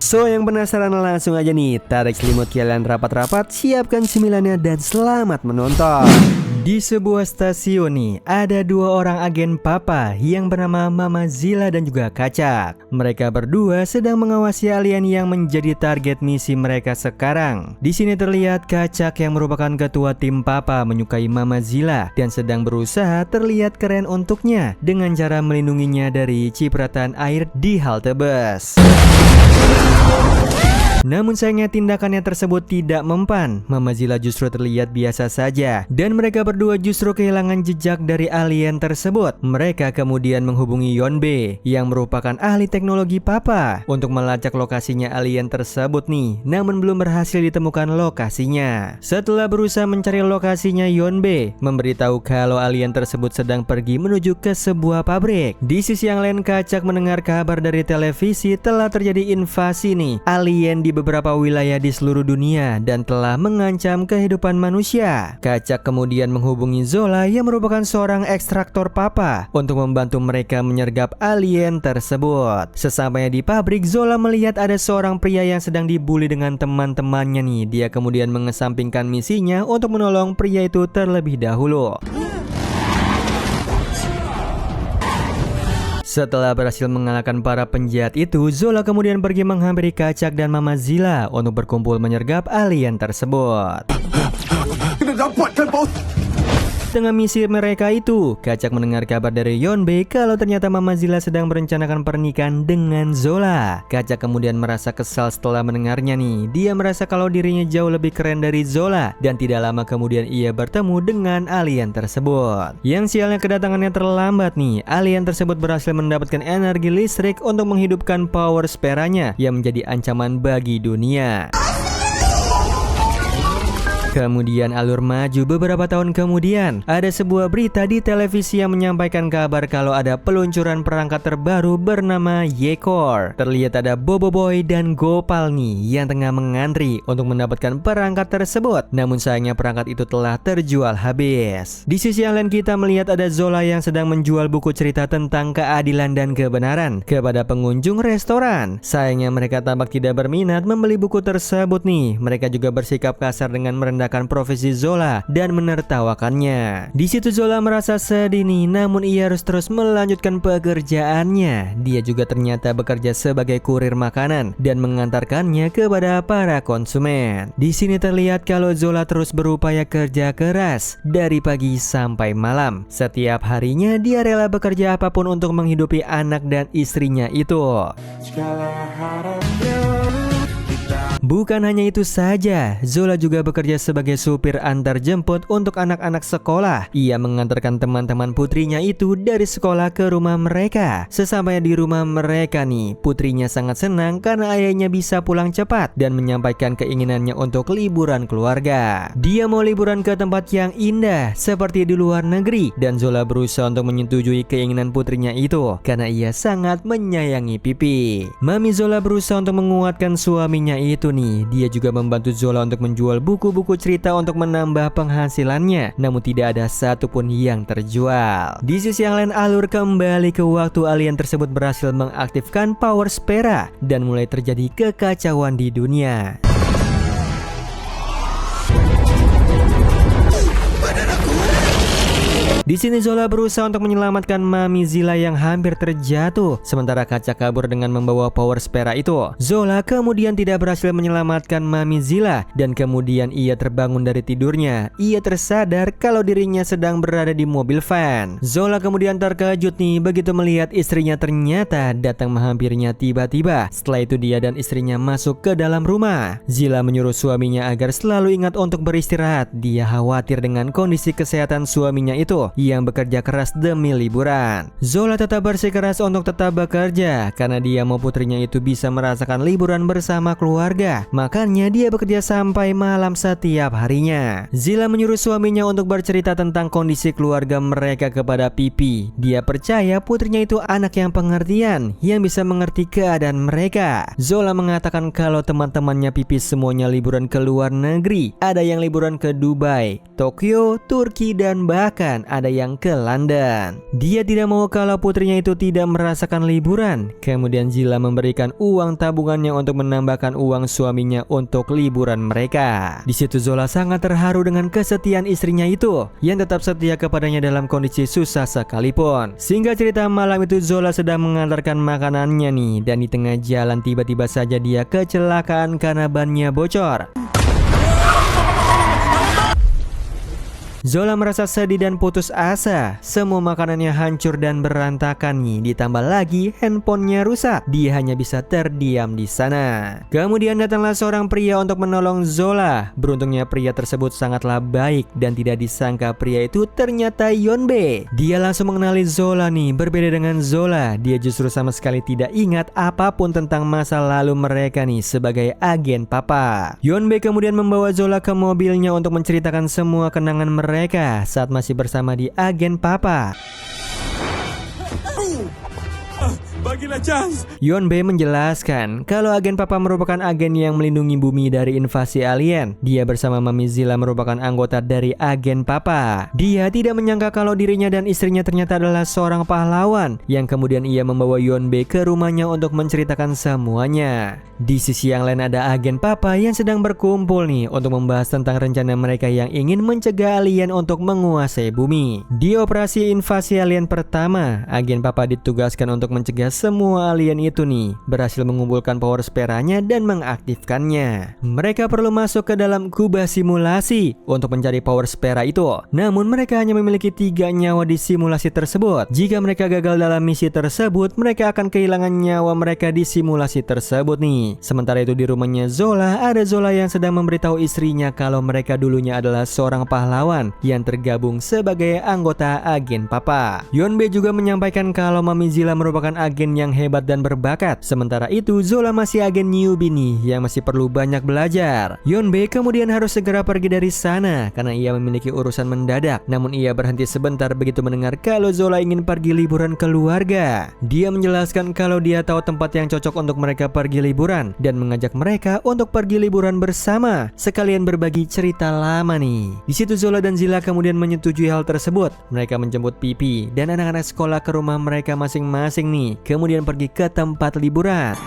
So yang penasaran langsung aja nih, tarik selimut kalian rapat-rapat, siapkan cemilannya dan selamat menonton. Di sebuah stasiun nih, ada dua orang agen papa yang bernama Mama Zilla dan juga Kacak. Mereka berdua sedang mengawasi alien yang menjadi target misi mereka sekarang. Di sini terlihat Kacak yang merupakan ketua tim papa menyukai Mama Zilla dan sedang berusaha terlihat keren untuknya dengan cara melindunginya dari cipratan air di halte bus. Namun sayangnya tindakannya tersebut tidak mempan. Mama Zilla justru terlihat biasa saja dan mereka berdua justru kehilangan jejak dari alien tersebut. Mereka kemudian menghubungi Yonbe yang merupakan ahli teknologi papa untuk melacak lokasinya alien tersebut nih, namun belum berhasil ditemukan lokasinya. Setelah berusaha mencari lokasinya, Yonbe memberitahu kalau alien tersebut sedang pergi menuju ke sebuah pabrik. Di sisi yang lain, Kacak mendengar kabar dari televisi telah terjadi invasi nih alien di beberapa wilayah di seluruh dunia dan telah mengancam kehidupan manusia. Kacak kemudian menghubungi Zola yang merupakan seorang ekstraktor papa untuk membantu mereka menyergap alien tersebut. Sesampainya di pabrik, Zola melihat ada seorang pria yang sedang dibully dengan teman-temannya nih. Dia kemudian mengesampingkan misinya untuk menolong pria itu terlebih dahulu. Setelah berhasil mengalahkan para penjahat itu, Zola kemudian pergi menghampiri Kacak dan Mama Zilla untuk berkumpul menyergap alien tersebut. Dengan misi mereka itu, Kacak mendengar kabar dari Yonbe kalau ternyata Mama Zilla sedang merencanakan pernikahan dengan Zola. Kacak kemudian merasa kesal setelah mendengarnya nih. Dia merasa kalau dirinya jauh lebih keren dari Zola dan tidak lama kemudian ia bertemu dengan alien tersebut. Yang sialnya kedatangannya terlambat nih. Alien tersebut berhasil mendapatkan energi listrik untuk menghidupkan power speranya yang menjadi ancaman bagi dunia. Kemudian alur maju beberapa tahun kemudian, ada sebuah berita di televisi yang menyampaikan kabar kalau ada peluncuran perangkat terbaru bernama Yekor. Terlihat ada Bobo Boy dan Gopal nih yang tengah mengantri untuk mendapatkan perangkat tersebut. Namun sayangnya perangkat itu telah terjual habis. Di sisi yang lain kita melihat ada Zola yang sedang menjual buku cerita tentang keadilan dan kebenaran kepada pengunjung restoran. Sayangnya mereka tampak tidak berminat membeli buku tersebut nih. Mereka juga bersikap kasar dengan merendahkan profesi Zola dan menertawakannya. Di situ Zola merasa sedih nih, namun ia harus terus melanjutkan pekerjaannya. Dia juga ternyata bekerja sebagai kurir makanan dan mengantarkannya kepada para konsumen. Di sini terlihat kalau Zola terus berupaya kerja keras dari pagi sampai malam. Setiap harinya dia rela bekerja apapun untuk menghidupi anak dan istrinya itu. Bukan hanya itu saja, Zola juga bekerja sebagai supir antar jemput untuk anak-anak sekolah. Ia mengantarkan teman-teman putrinya itu dari sekolah ke rumah mereka. Sesampainya di rumah mereka nih, putrinya sangat senang karena ayahnya bisa pulang cepat dan menyampaikan keinginannya untuk liburan keluarga. Dia mau liburan ke tempat yang indah seperti di luar negeri dan Zola berusaha untuk menyetujui keinginan putrinya itu karena ia sangat menyayangi Pipi. Mami Zola berusaha untuk menguatkan suaminya itu nih. Dia juga membantu Zola untuk menjual buku-buku cerita untuk menambah penghasilannya, namun tidak ada satupun yang terjual. Di sisi yang lain, alur kembali ke waktu alien tersebut berhasil mengaktifkan power spera dan mulai terjadi kekacauan di dunia. Di sini Zola berusaha untuk menyelamatkan Mami Zilla yang hampir terjatuh, sementara Kacak kabur dengan membawa power spera itu. Zola kemudian tidak berhasil menyelamatkan Mami Zilla dan kemudian ia terbangun dari tidurnya. Ia tersadar kalau dirinya sedang berada di mobil van. Zola kemudian terkejut nih begitu melihat istrinya ternyata datang menghampirinya tiba-tiba. Setelah itu dia dan istrinya masuk ke dalam rumah. Zilla menyuruh suaminya agar selalu ingat untuk beristirahat. Dia khawatir dengan kondisi kesehatan suaminya itu yang bekerja keras demi liburan. Zola tetap bersikeras untuk tetap bekerja karena dia mau putrinya itu bisa merasakan liburan bersama keluarga. Makanya dia bekerja sampai malam setiap harinya. Zilla menyuruh suaminya untuk bercerita tentang kondisi keluarga mereka kepada Pipi. Dia percaya putrinya itu anak yang pengertian yang bisa mengerti keadaan mereka. Zola mengatakan kalau teman-temannya Pipi semuanya liburan ke luar negeri. Ada yang liburan ke Dubai, Tokyo, Turki, dan bahkan ada ada yang ke London. Dia tidak mau kalau putrinya itu tidak merasakan liburan. Kemudian Zila memberikan uang tabungannya untuk menambahkan uang suaminya untuk liburan mereka. Di situ Zola sangat terharu dengan kesetiaan istrinya itu yang tetap setia kepadanya dalam kondisi susah sekalipun. Singkat cerita, malam itu Zola sedang mengantarkan makanannya nih, dan di tengah jalan tiba-tiba saja dia kecelakaan karena bannya bocor. Zola merasa sedih dan putus asa. Semua makanannya hancur dan berantakan nih. Ditambah lagi handphonenya rusak. Dia hanya bisa terdiam di sana. Kemudian datanglah seorang pria untuk menolong Zola. Beruntungnya pria tersebut sangatlah baik dan tidak disangka pria itu ternyata Yonbe. Dia langsung mengenali Zola nih. Berbeda dengan Zola, dia justru sama sekali tidak ingat apapun tentang masa lalu mereka nih sebagai agen papa. Yonbe kemudian membawa Zola ke mobilnya untuk menceritakan semua kenangan mereka saat masih bersama di agen papa. Bagilah chance. Yonbe menjelaskan kalau agen papa merupakan agen yang melindungi bumi dari invasi alien. Dia bersama Mami Zila merupakan anggota dari agen papa. Dia tidak menyangka kalau dirinya dan istrinya ternyata adalah seorang pahlawan, yang kemudian ia membawa Yonbe ke rumahnya untuk menceritakan semuanya. Di sisi yang lain ada agen papa yang sedang berkumpul nih untuk membahas tentang rencana mereka yang ingin mencegah alien untuk menguasai bumi. Di operasi invasi alien pertama, agen papa ditugaskan untuk mencegah semua alien itu nih berhasil mengumpulkan power speranya dan mengaktifkannya. Mereka perlu masuk ke dalam kubah simulasi untuk mencari power spera itu. Namun mereka hanya memiliki 3 nyawa di simulasi tersebut. Jika mereka gagal dalam misi tersebut, mereka akan kehilangan nyawa mereka di simulasi tersebut nih. Sementara itu di rumahnya Zola, ada Zola yang sedang memberitahu istrinya kalau mereka dulunya adalah seorang pahlawan yang tergabung sebagai anggota agen papa. Yonbe juga menyampaikan kalau Mami Zila merupakan agen yang hebat dan berbakat. Sementara itu Zola masih agen newbie nih yang masih perlu banyak belajar. Yonbe kemudian harus segera pergi dari sana karena ia memiliki urusan mendadak. Namun ia berhenti sebentar begitu mendengar kalau Zola ingin pergi liburan keluarga. Dia menjelaskan kalau dia tahu tempat yang cocok untuk mereka pergi liburan dan mengajak mereka untuk pergi liburan bersama sekalian berbagi cerita lama nih. Di situ Zola dan Zila kemudian menyetujui hal tersebut. Mereka menjemput Pipi dan anak-anak sekolah ke rumah mereka masing-masing nih, kemudian pergi ke tempat liburan.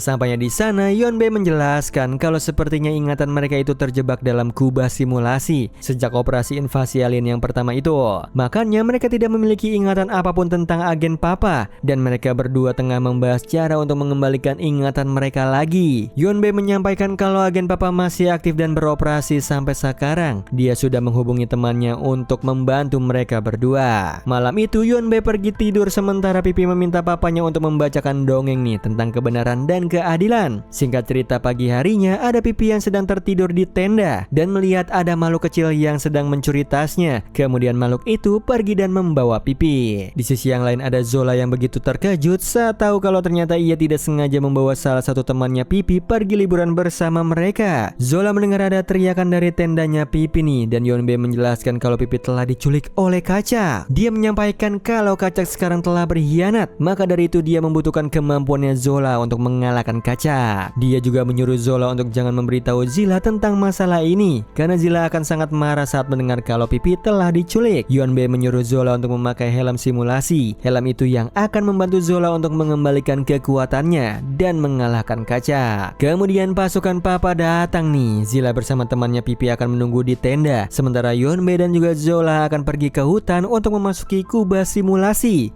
Sampainya di sana, Yonbe menjelaskan kalau sepertinya ingatan mereka itu terjebak dalam kubah simulasi sejak operasi invasi alien yang pertama itu. Makanya mereka tidak memiliki ingatan apapun tentang agen papa dan mereka berdua tengah membahas cara untuk mengembalikan ingatan mereka lagi. Yonbe menyampaikan kalau agen papa masih aktif dan beroperasi sampai sekarang. Dia sudah menghubungi temannya untuk membantu mereka berdua. Malam itu Yonbe pergi tidur sementara Pipi meminta papanya untuk membacakan dongeng nih tentang kebenaran dan keadilan. Singkat cerita, pagi harinya ada Pipi yang sedang tertidur di tenda dan melihat ada makhluk kecil yang sedang mencuri tasnya. Kemudian makhluk itu pergi dan membawa Pipi. Di sisi yang lain ada Zola yang begitu terkejut saat tahu kalau ternyata ia tidak sengaja membawa salah satu temannya Pipi pergi liburan bersama mereka. Zola mendengar ada teriakan dari tendanya Pipi nih dan Yonbe menjelaskan kalau Pipi telah diculik oleh Kaca. Dia menyampaikan kalau Kaca sekarang telah berkhianat, maka dari itu dia membutuhkan kemampuannya Zola untuk mengalahkan Kaca. Dia juga menyuruh Zola untuk jangan memberitahu Zila tentang masalah ini karena Zila akan sangat marah saat mendengar kalau Pipi telah diculik. Yonbe menyuruh Zola untuk memakai helm simulasi. Helm itu yang akan membantu Zola untuk mengembalikan kekuatannya dan mengalahkan Kaca. Kemudian pasukan papa datang nih. Zila bersama temannya Pipi akan menunggu di tenda, sementara Yonbe dan juga Zola akan pergi ke hutan untuk memasuki kubah simulasi.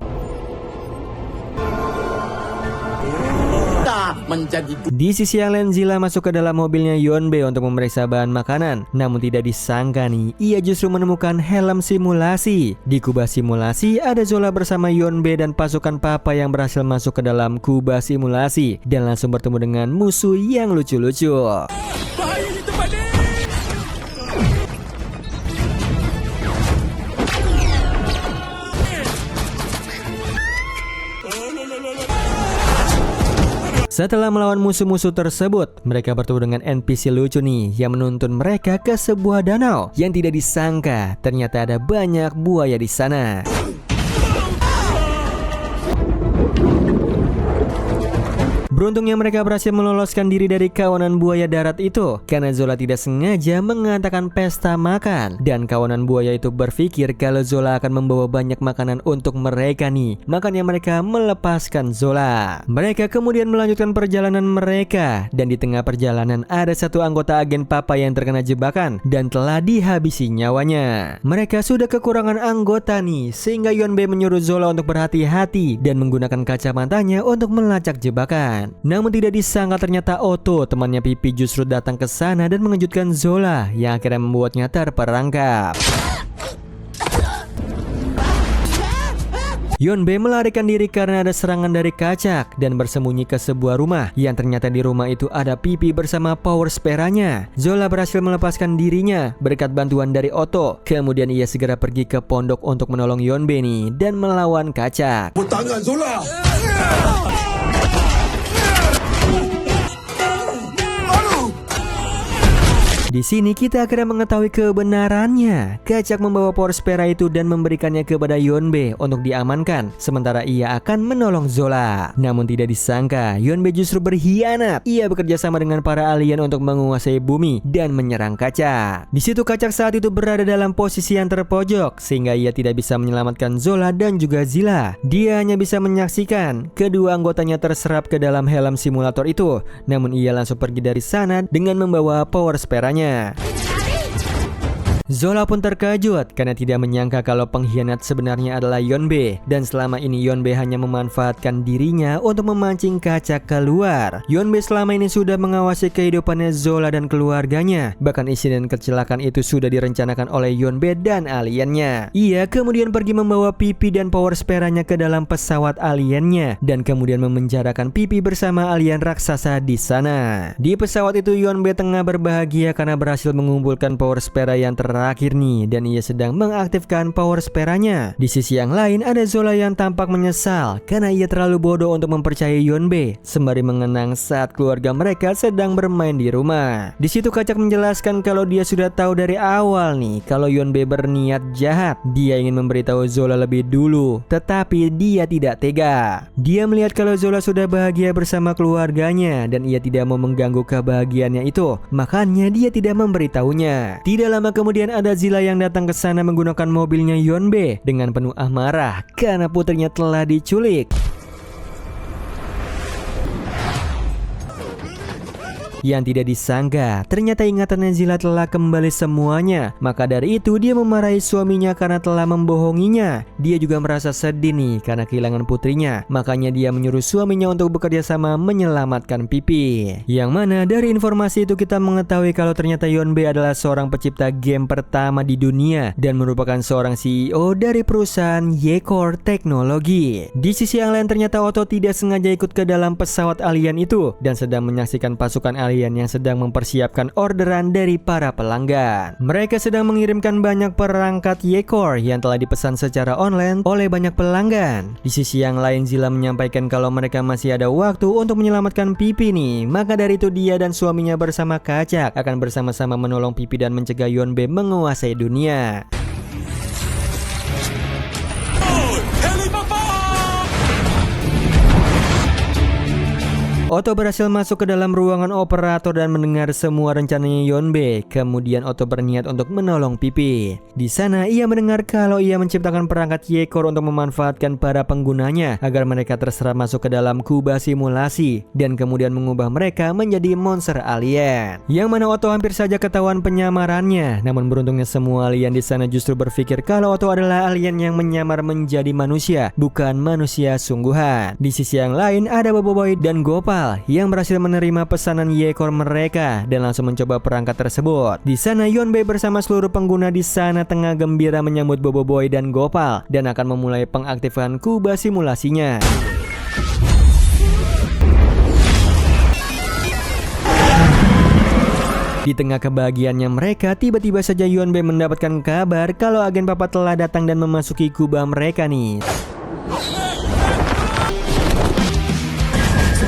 Di sisi yang lain Zila masuk ke dalam mobilnya Yonbe untuk memeriksa bahan makanan. Namun tidak disangka nih, ia justru menemukan helm simulasi. Di kubah simulasi ada Zola bersama Yonbe dan pasukan papa yang berhasil masuk ke dalam kubah simulasi dan langsung bertemu dengan musuh yang lucu-lucu. Bahaya di tempat ini. Setelah melawan musuh-musuh tersebut, mereka bertemu dengan NPC lucu nih yang menuntun mereka ke sebuah danau yang tidak disangka ternyata ada banyak buaya di sana. Beruntungnya mereka berhasil meloloskan diri dari kawanan buaya darat itu karena Zola tidak sengaja mengatakan pesta makan, dan kawanan buaya itu berpikir kalau Zola akan membawa banyak makanan untuk mereka nih. Makanya mereka melepaskan Zola. Mereka kemudian melanjutkan perjalanan mereka, dan di tengah perjalanan ada satu anggota agen Papa yang terkena jebakan dan telah dihabisi nyawanya. Mereka sudah kekurangan anggota nih, sehingga Yonbe menyuruh Zola untuk berhati-hati dan menggunakan kacamatanya untuk melacak jebakan. Namun tidak disangka ternyata Otto, temannya Pipi, justru datang ke sana dan mengejutkan Zola yang akhirnya membuatnya terperangkap. Yonbe melarikan diri karena ada serangan dari Kacak dan bersembunyi ke sebuah rumah yang ternyata di rumah itu ada Pipi bersama power speranya. Zola berhasil melepaskan dirinya berkat bantuan dari Otto. Kemudian ia segera pergi ke pondok untuk menolong Yonbe nih dan melawan Kacak. Tangan Zola. Di sini kita akhirnya mengetahui kebenarannya. Kacak membawa power spera itu dan memberikannya kepada Yonbe untuk diamankan, sementara ia akan menolong Zola. Namun tidak disangka, Yonbe justru berkhianat. Ia bekerja sama dengan para alien untuk menguasai bumi dan menyerang Kacak. Di situ Kacak saat itu berada dalam posisi yang terpojok, sehingga ia tidak bisa menyelamatkan Zola dan juga Zilla. Dia hanya bisa menyaksikan kedua anggotanya terserap ke dalam helm simulator itu. Namun ia langsung pergi dari sana dengan membawa power speranya. Zola pun terkejut karena tidak menyangka kalau pengkhianat sebenarnya adalah Yonbe, dan selama ini Yonbe hanya memanfaatkan dirinya untuk memancing Kacak keluar. Yonbe selama ini sudah mengawasi kehidupannya Zola dan keluarganya. Bahkan insiden kecelakaan itu sudah direncanakan oleh Yonbe dan aliennya. Ia kemudian pergi membawa Pipi dan power speranya ke dalam pesawat aliennya dan kemudian memenjarakan Pipi bersama alien raksasa di sana. Di pesawat itu Yonbe tengah berbahagia karena berhasil mengumpulkan power spera yang terakhir nih, dan ia sedang mengaktifkan power speranya. Di sisi yang lain ada Zola yang tampak menyesal karena ia terlalu bodoh untuk mempercayai Yonbe, sembari mengenang saat keluarga mereka sedang bermain di rumah. Di situ Kacak menjelaskan kalau dia sudah tahu dari awal nih kalau Yonbe berniat jahat. Dia ingin memberitahu Zola lebih dulu, tetapi dia tidak tega. Dia melihat kalau Zola sudah bahagia bersama keluarganya dan ia tidak mau mengganggu kebahagiaannya itu, makanya dia tidak memberitahunya. Tidak lama kemudian ada Zilla yang datang ke sana menggunakan mobilnya Yonbe dengan penuh amarah karena putrinya telah diculik. Yang tidak disangka, ternyata ingatannya Zilla telah kembali semuanya. Maka dari itu dia memarahi suaminya karena telah membohonginya. Dia juga merasa sedih nih karena kehilangan putrinya. Makanya dia menyuruh suaminya untuk bekerja sama menyelamatkan Pipi. Yang mana dari informasi itu kita mengetahui kalau ternyata Yonbe adalah seorang pencipta game pertama di dunia dan merupakan seorang CEO dari perusahaan Yekor Teknologi. Di sisi yang lain ternyata Otto tidak sengaja ikut ke dalam pesawat alien itu dan sedang menyaksikan pasukan alien yang sedang mempersiapkan orderan dari para pelanggan. Mereka sedang mengirimkan banyak perangkat Yekor yang telah dipesan secara online oleh banyak pelanggan. Di sisi yang lain Zilla menyampaikan kalau mereka masih ada waktu untuk menyelamatkan Pipi nih. Maka dari itu dia dan suaminya bersama Kacak akan bersama-sama menolong Pipi dan mencegah Yonbe menguasai dunia. Otto berhasil masuk ke dalam ruangan operator dan mendengar semua rencananya Yonbe. Kemudian Otto berniat untuk menolong Pipi. Di sana ia mendengar kalau ia menciptakan perangkat Yekor untuk memanfaatkan para penggunanya agar mereka terserap masuk ke dalam kubah simulasi dan kemudian mengubah mereka menjadi monster alien. Yang mana Otto hampir saja ketahuan penyamarannya. Namun beruntungnya semua alien di sana justru berpikir kalau Otto adalah alien yang menyamar menjadi manusia, bukan manusia sungguhan. Di sisi yang lain ada Boboiboy dan Gopal yang berhasil menerima pesanan Yekor mereka dan langsung mencoba perangkat tersebut. Di sana Yonbe bersama seluruh pengguna di sana tengah gembira menyambut Boboiboy dan Gopal dan akan memulai pengaktifan kubah simulasinya. Di tengah kebahagiaannya mereka, tiba-tiba saja Yonbe mendapatkan kabar kalau agen Papa telah datang dan memasuki kubah mereka nih.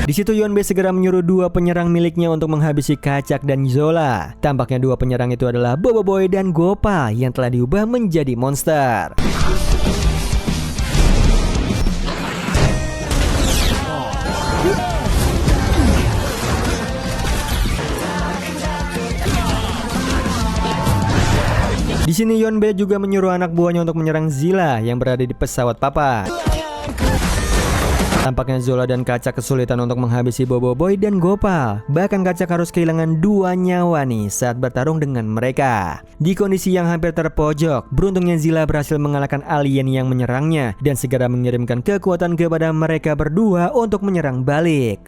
Di situ Yonbe segera menyuruh dua penyerang miliknya untuk menghabisi Kacak dan Zola. Tampaknya dua penyerang itu adalah Boboiboy dan Gopal yang telah diubah menjadi monster. sini Yonbe juga menyuruh anak buahnya untuk menyerang Zilla yang berada di pesawat papa. Tampaknya Zola dan Kacak kesulitan untuk menghabisi Bobo Boy dan Gopal. Bahkan Kacak harus kehilangan 2 nyawa nih saat bertarung dengan mereka. Di kondisi yang hampir terpojok, beruntungnya Zilla berhasil mengalahkan alien yang menyerangnya dan segera mengirimkan kekuatan kepada mereka berdua untuk menyerang balik.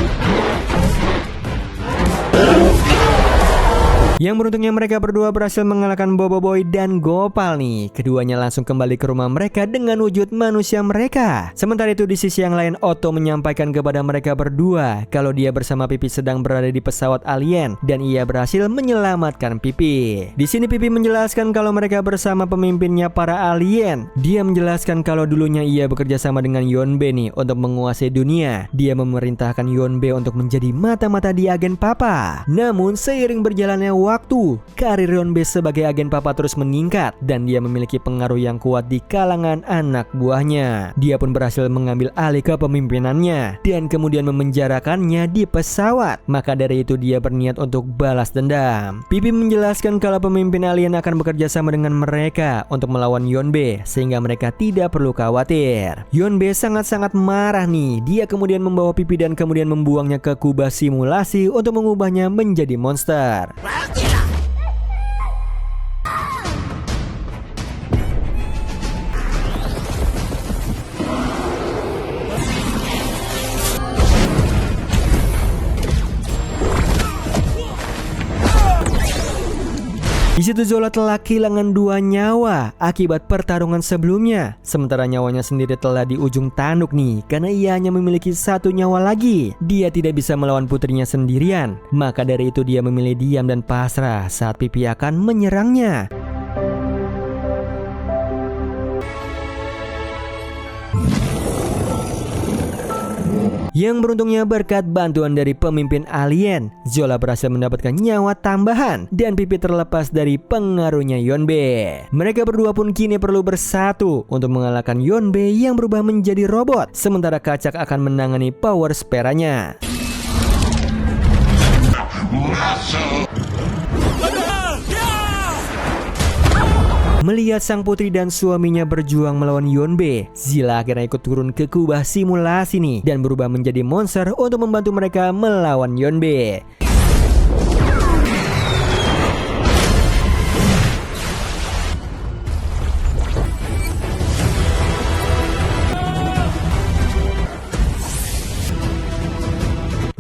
Yang beruntungnya mereka berdua berhasil mengalahkan Bobo Boy dan Gopal nih. Keduanya langsung kembali ke rumah mereka dengan wujud manusia mereka. Sementara itu di sisi yang lain, Otto menyampaikan kepada mereka berdua kalau dia bersama Pipi sedang berada di pesawat alien dan ia berhasil menyelamatkan Pipi. Di sini Pipi menjelaskan kalau mereka bersama pemimpinnya para alien. Dia menjelaskan kalau dulunya ia bekerja sama dengan Yonbe nih untuk menguasai dunia. Dia memerintahkan Yonbe untuk menjadi mata-mata di agen papa. Namun seiring berjalannya waktu, karir Yonbe sebagai agen papa terus meningkat dan dia memiliki pengaruh yang kuat di kalangan anak buahnya. Dia pun berhasil mengambil alih kepemimpinannya dan kemudian memenjarakannya di pesawat. Maka dari itu dia berniat untuk balas dendam. Pipi menjelaskan kalau pemimpin alien akan bekerja sama dengan mereka untuk melawan Yonbe sehingga mereka tidak perlu khawatir. Yonbe sangat-sangat marah nih. Dia kemudian membawa Pipi dan kemudian membuangnya ke kubah simulasi untuk mengubahnya menjadi monster. Di situ Zola telah kehilangan 2 nyawa akibat pertarungan sebelumnya. Sementara nyawanya sendiri telah di ujung tanduk nih karena ia hanya memiliki 1 nyawa lagi. Dia tidak bisa melawan putrinya sendirian. Maka dari itu dia memilih diam dan pasrah saat Pipi akan menyerangnya. Yang beruntungnya berkat bantuan dari pemimpin alien, Zola berhasil mendapatkan nyawa tambahan dan Pipi terlepas dari pengaruhnya Yonbe. Mereka berdua pun kini perlu bersatu untuk mengalahkan Yonbe yang berubah menjadi robot, sementara Kacak akan menangani power speranya. Melihat sang putri dan suaminya berjuang melawan Yonbe, Zilla akhirnya ikut turun ke kubah simulasi nih dan berubah menjadi monster untuk membantu mereka melawan Yonbe.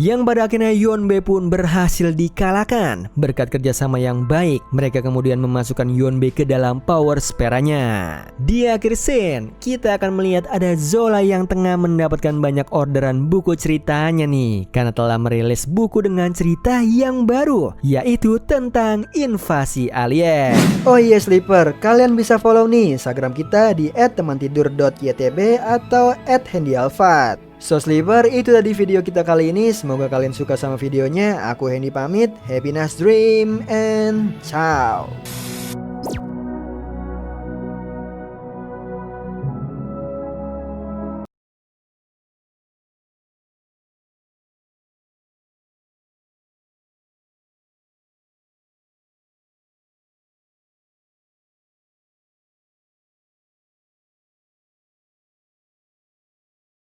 Yang pada akhirnya Yonbe pun berhasil dikalahkan. Berkat kerjasama yang baik, mereka kemudian memasukkan Yonbe ke dalam power speranya. Di akhir scene, kita akan melihat ada Zola yang tengah mendapatkan banyak orderan buku ceritanya nih, karena telah merilis buku dengan cerita yang baru, yaitu tentang invasi alien. Oh iya Sleeper, kalian bisa follow nih Instagram kita di @temantidur.ytb atau @handyalfat. So Sleeper, itu tadi video kita kali ini. Semoga kalian suka sama videonya. Aku Hendy pamit. Happy nice dream and ciao.